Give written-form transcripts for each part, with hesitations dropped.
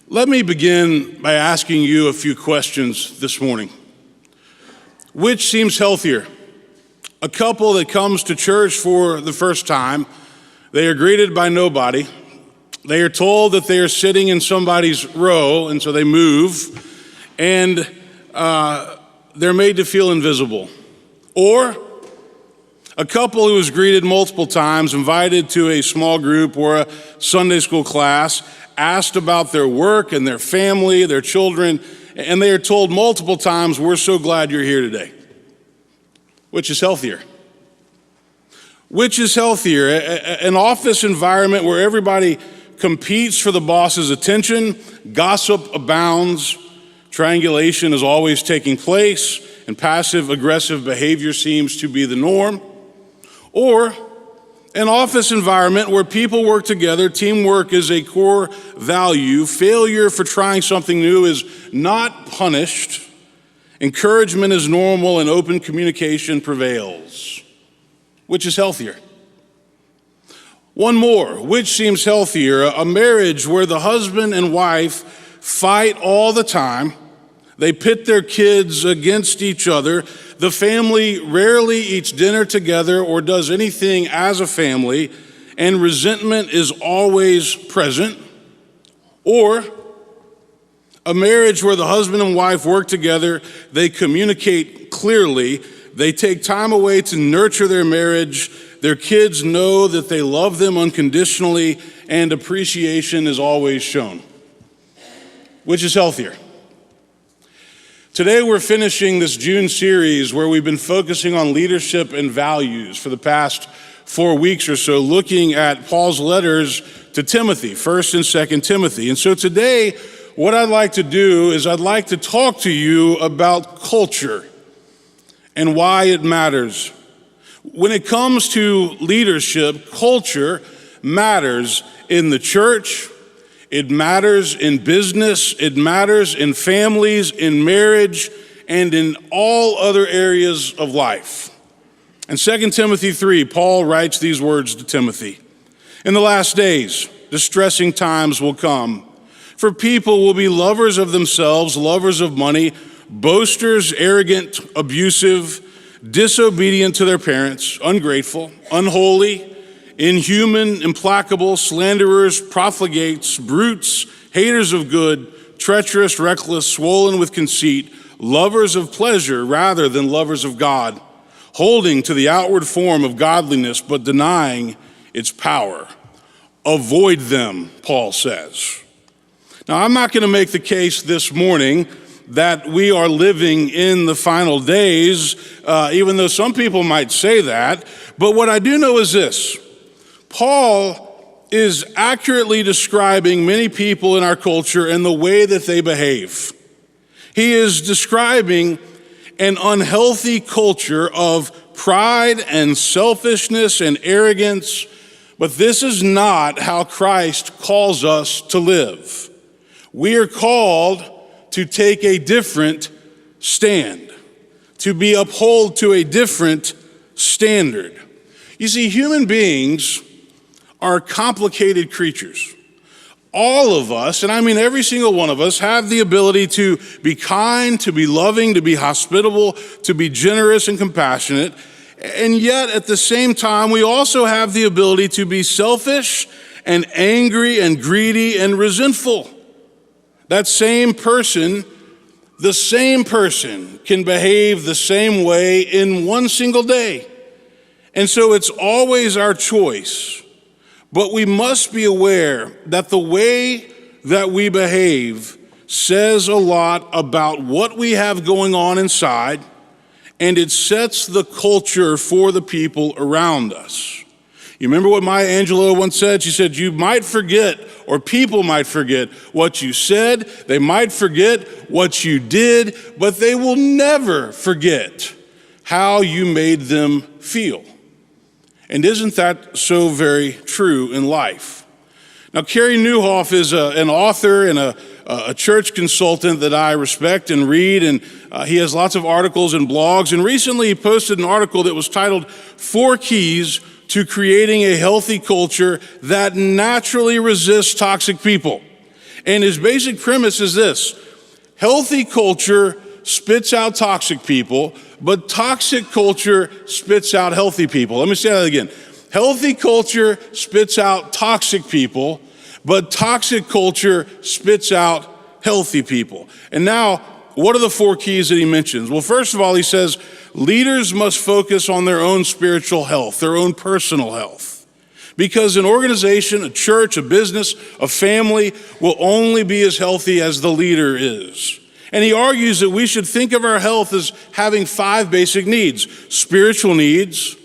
Let me begin by asking you a few questions this morning. Which seems healthier? A couple that comes to church for the first time, they are greeted by nobody, they are told that they are sitting in somebody's row, and so they move, and they're made to feel invisible. Or a couple who is greeted multiple times, invited to a small group or a Sunday school class, asked about their work and their family, their children, and they are told multiple times, "We're so glad you're here today." Which is healthier? Which is healthier? An office environment where everybody competes for the boss's attention, gossip abounds, triangulation is always taking place, and passive-aggressive behavior seems to be the norm. Or an office environment where people work together, teamwork is a core value, failure for trying something new is not punished, encouragement is normal, and open communication prevails. Which is healthier? One more, which seems healthier? A marriage where the husband and wife fight all the time, they pit their kids against each other, the family rarely eats dinner together or does anything as a family, and resentment is always present. Or a marriage where the husband and wife work together, they communicate clearly, they take time away to nurture their marriage, their kids know that they love them unconditionally, and appreciation is always shown. Which is healthier? Today we're finishing this June series where we've been focusing on leadership and values for the past 4 weeks or so, looking at Paul's letters to Timothy, 1st and 2nd Timothy. And so today, what I'd like to do is I'd like to talk to you about culture and why it matters. When it comes to leadership, culture matters in the church, it matters in business, it matters in families, in marriage, and in all other areas of life. In 2 Timothy 3, Paul writes these words to Timothy. In the last days, distressing times will come, for people will be lovers of themselves, lovers of money, boasters, arrogant, abusive, disobedient to their parents, ungrateful, unholy, inhuman, implacable, slanderers, profligates, brutes, haters of good, treacherous, reckless, swollen with conceit, lovers of pleasure rather than lovers of God, holding to the outward form of godliness but denying its power. Avoid them, Paul says. Now, I'm not going to make the case this morning that we are living in the final days, even though some people might say that. But what I do know is this. Paul is accurately describing many people in our culture and the way that they behave. He is describing an unhealthy culture of pride and selfishness and arrogance, but this is not how Christ calls us to live. We are called to take a different stand, to be upheld to a different standard. You see, human beings are complicated creatures. All of us, and I mean every single one of us, have the ability to be kind, to be loving, to be hospitable, to be generous and compassionate. And yet, at the same time, we also have the ability to be selfish and angry and greedy and resentful. That same person, the same person can behave the same way in one single day. And so it's always our choice. But we must be aware that the way that we behave says a lot about what we have going on inside, and it sets the culture for the people around us. You remember what Maya Angelou once said? She said, you might forget, or people might forget what you said, they might forget what you did, but they will never forget how you made them feel. And isn't that so very true in life? Now, Carey Nieuwhof is an author and a church consultant that I respect and read, and he has lots of articles and blogs. And recently he posted an article that was titled 4 Keys to Creating a Healthy Culture That Naturally Resists Toxic People. And his basic premise is this: healthy culture spits out toxic people, but toxic culture spits out healthy people. Let me say that again. Healthy culture spits out toxic people, but toxic culture spits out healthy people. And now, what are the four keys that he mentions? Well, first of all, he says leaders must focus on their own spiritual health, their own personal health. Because an organization, a church, a business, a family will only be as healthy as the leader is. And he argues that we should think of our health as having five basic needs: spiritual needs,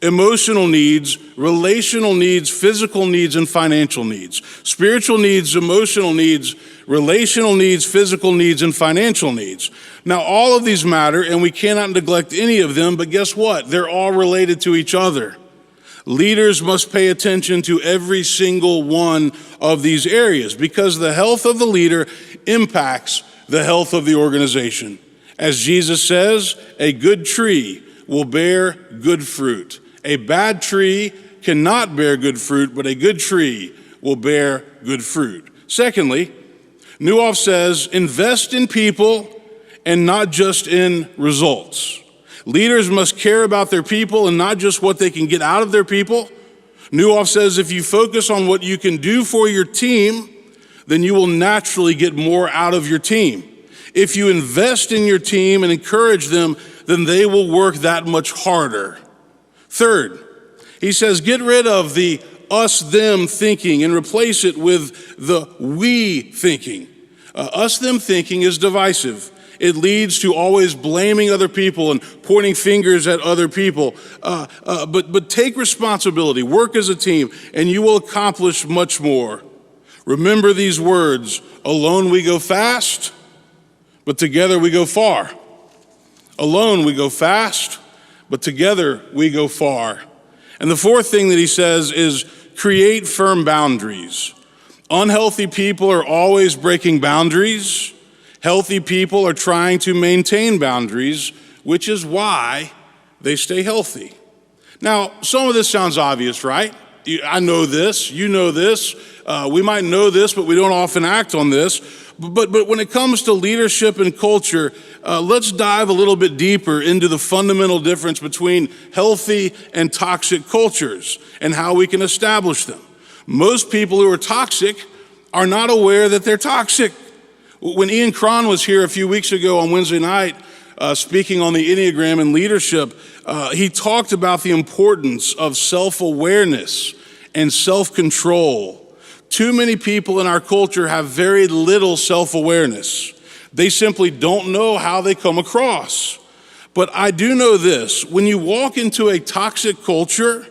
emotional needs, relational needs, physical needs, and financial needs. Spiritual needs, emotional needs, relational needs, physical needs, and financial needs. Now, all of these matter, and we cannot neglect any of them, but guess what? They're all related to each other. Leaders must pay attention to every single one of these areas because the health of the leader impacts the health of the organization. As Jesus says, a good tree will bear good fruit. A bad tree cannot bear good fruit, but a good tree will bear good fruit. Secondly, Newhoff says, invest in people and not just in results. Leaders must care about their people and not just what they can get out of their people. Newhoff says if you focus on what you can do for your team, then you will naturally get more out of your team. If you invest in your team and encourage them, then they will work that much harder. Third, he says get rid of the us-them thinking and replace it with the we thinking. Us-them thinking is divisive. It leads to always blaming other people and pointing fingers at other people. But take responsibility, work as a team, and you will accomplish much more. Remember these words: alone we go fast, but together we go far. Alone we go fast, but together we go far. And the fourth thing that he says is create firm boundaries. Unhealthy people are always breaking boundaries. Healthy people are trying to maintain boundaries, which is why they stay healthy. Now, some of this sounds obvious, right? I know this, you know this. We might know this, but we don't often act on this. But when it comes to leadership and culture, let's dive a little bit deeper into the fundamental difference between healthy and toxic cultures and how we can establish them. Most people who are toxic are not aware that they're toxic. When Ian Cron was here a few weeks ago on Wednesday night, speaking on the Enneagram and leadership, he talked about the importance of self-awareness and self-control. Too many people in our culture have very little self-awareness. They simply don't know how they come across. But I do know this: when you walk into a toxic culture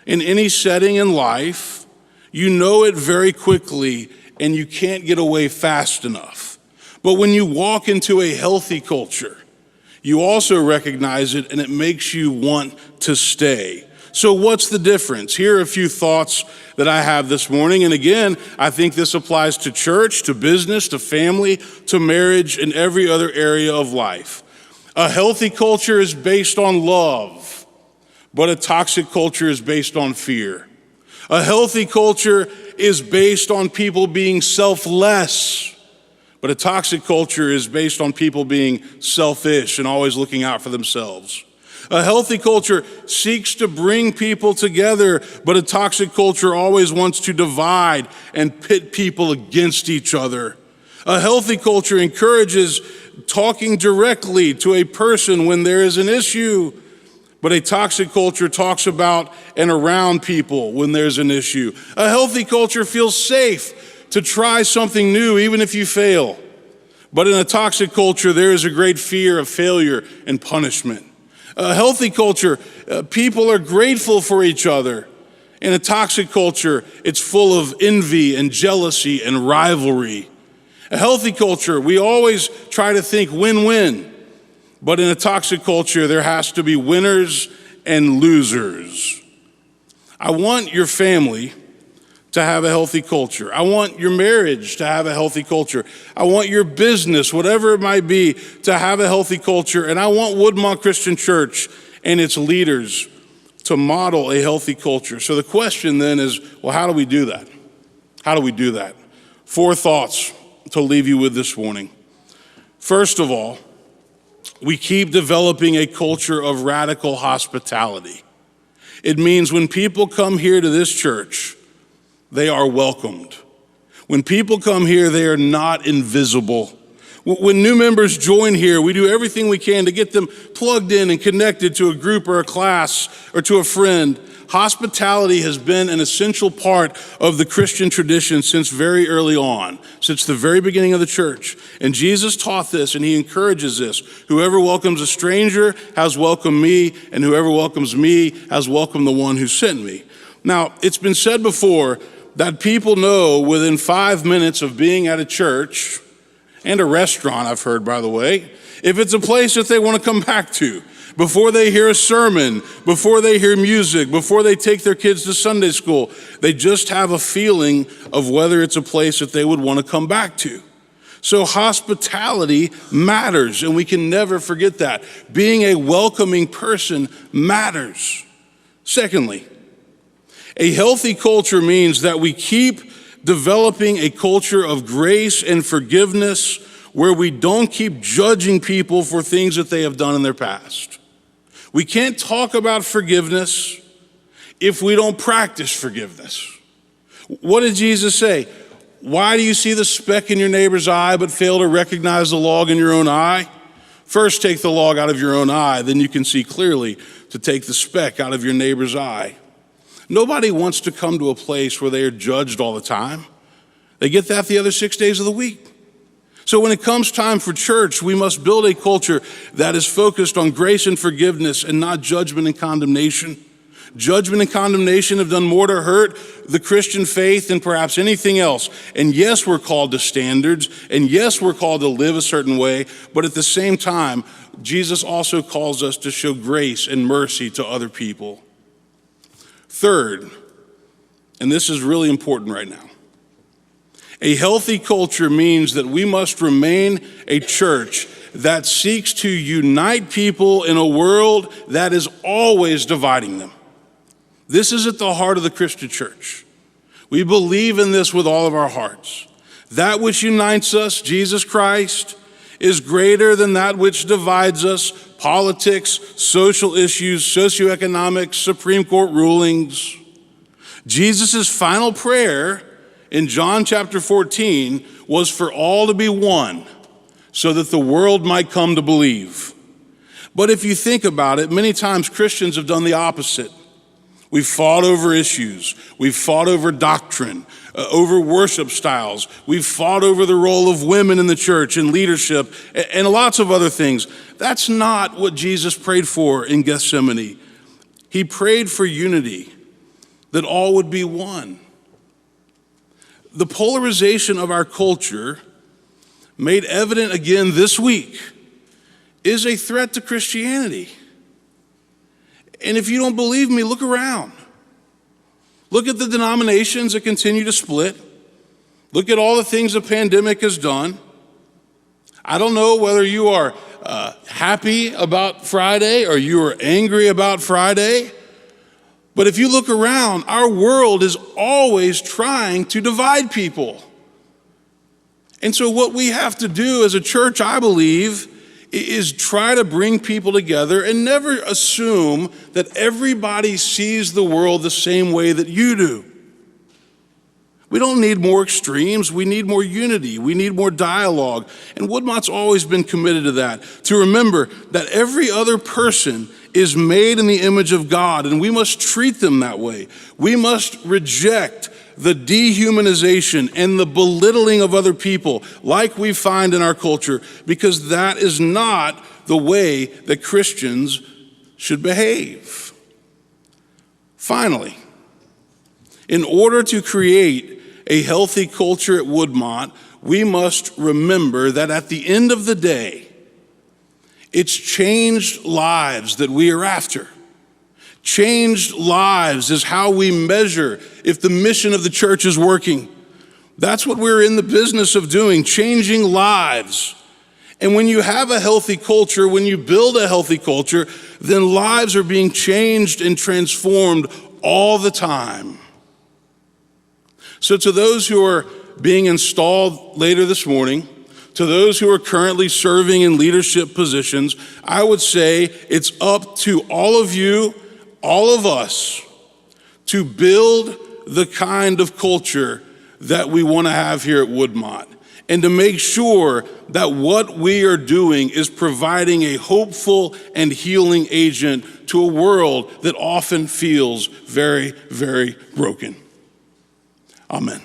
in any setting in life, you know it very quickly and you can't get away fast enough. But when you walk into a healthy culture, you also recognize it and it makes you want to stay. So what's the difference? Here are a few thoughts that I have this morning. And again, I think this applies to church, to business, to family, to marriage, and every other area of life. A healthy culture is based on love, but a toxic culture is based on fear. A healthy culture is based on people being selfless, but a toxic culture is based on people being selfish and always looking out for themselves. A healthy culture seeks to bring people together, but a toxic culture always wants to divide and pit people against each other. A healthy culture encourages talking directly to a person when there is an issue, but a toxic culture talks about and around people when there's an issue. A healthy culture feels safe to try something new even if you fail. But in a toxic culture, there is a great fear of failure and punishment. A healthy culture, people are grateful for each other. In a toxic culture, it's full of envy and jealousy and rivalry. A healthy culture, we always try to think win-win. But in a toxic culture, there has to be winners and losers. I want your family to have a healthy culture. I want your marriage to have a healthy culture. I want your business, whatever it might be, to have a healthy culture. And I want Woodmont Christian Church and its leaders to model a healthy culture. So the question then is, well, how do we do that? How do we do that? 4 thoughts to leave you with this morning. First of all, we keep developing a culture of radical hospitality. It means when people come here to this church, they are welcomed. When people come here, they are not invisible. When new members join here, we do everything we can to get them plugged in and connected to a group or a class or to a friend. Hospitality has been an essential part of the Christian tradition since very early on, since the very beginning of the church. And Jesus taught this, and he encourages this. Whoever welcomes a stranger has welcomed me, and whoever welcomes me has welcomed the one who sent me. Now, it's been said before that people know within 5 minutes of being at a church, and a restaurant, I've heard, by the way, if it's a place that they want to come back to. Before they hear a sermon, before they hear music, before they take their kids to Sunday school, they just have a feeling of whether it's a place that they would want to come back to. So hospitality matters, and we can never forget that. Being a welcoming person matters. Secondly, a healthy culture means that we keep developing a culture of grace and forgiveness where we don't keep judging people for things that they have done in their past. We can't talk about forgiveness if we don't practice forgiveness. What did Jesus say? Why do you see the speck in your neighbor's eye but fail to recognize the log in your own eye? First, take the log out of your own eye, then you can see clearly to take the speck out of your neighbor's eye. Nobody wants to come to a place where they are judged all the time. They get that the other 6 days of the week. So when it comes time for church, we must build a culture that is focused on grace and forgiveness and not judgment and condemnation. Judgment and condemnation have done more to hurt the Christian faith than perhaps anything else. And yes, we're called to standards, and yes, we're called to live a certain way, but at the same time, Jesus also calls us to show grace and mercy to other people. Third, and this is really important right now, a healthy culture means that we must remain a church that seeks to unite people in a world that is always dividing them. This is at the heart of the Christian church. We believe in this with all of our hearts. That which unites us, Jesus Christ, is greater than that which divides us, politics, social issues, socioeconomics, Supreme Court rulings. Jesus' final prayer in John chapter 14 was for all to be one so that the world might come to believe. But if you think about it, many times Christians have done the opposite. We've fought over issues. We've fought over doctrine, over worship styles. We've fought over the role of women in the church and leadership and lots of other things. That's not what Jesus prayed for in Gethsemane. He prayed for unity, that all would be one. The polarization of our culture, made evident again this week, is a threat to Christianity. And if you don't believe me, look around. Look at the denominations that continue to split. Look at all the things the pandemic has done. I don't know whether you are happy about Friday or you are angry about Friday. But if you look around, our world is always trying to divide people. And so what we have to do as a church, I believe, is try to bring people together and never assume that everybody sees the world the same way that you do. We don't need more extremes. We need more unity. We need more dialogue. And Woodmont's always been committed to that, to remember that every other person is made in the image of God, and we must treat them that way. We must reject the dehumanization and the belittling of other people like we find in our culture, because that is not the way that Christians should behave. Finally, in order to create a healthy culture at Woodmont, we must remember that at the end of the day, it's changed lives that we are after. Changed lives is how we measure if the mission of the church is working. That's what we're in the business of doing, changing lives. And when you have a healthy culture, when you build a healthy culture, then lives are being changed and transformed all the time. So to those who are being installed later this morning, to those who are currently serving in leadership positions, I would say it's up to all of you, all of us, to build the kind of culture that we want to have here at Woodmont, and to make sure that what we are doing is providing a hopeful and healing agent to a world that often feels very, very broken. Amen.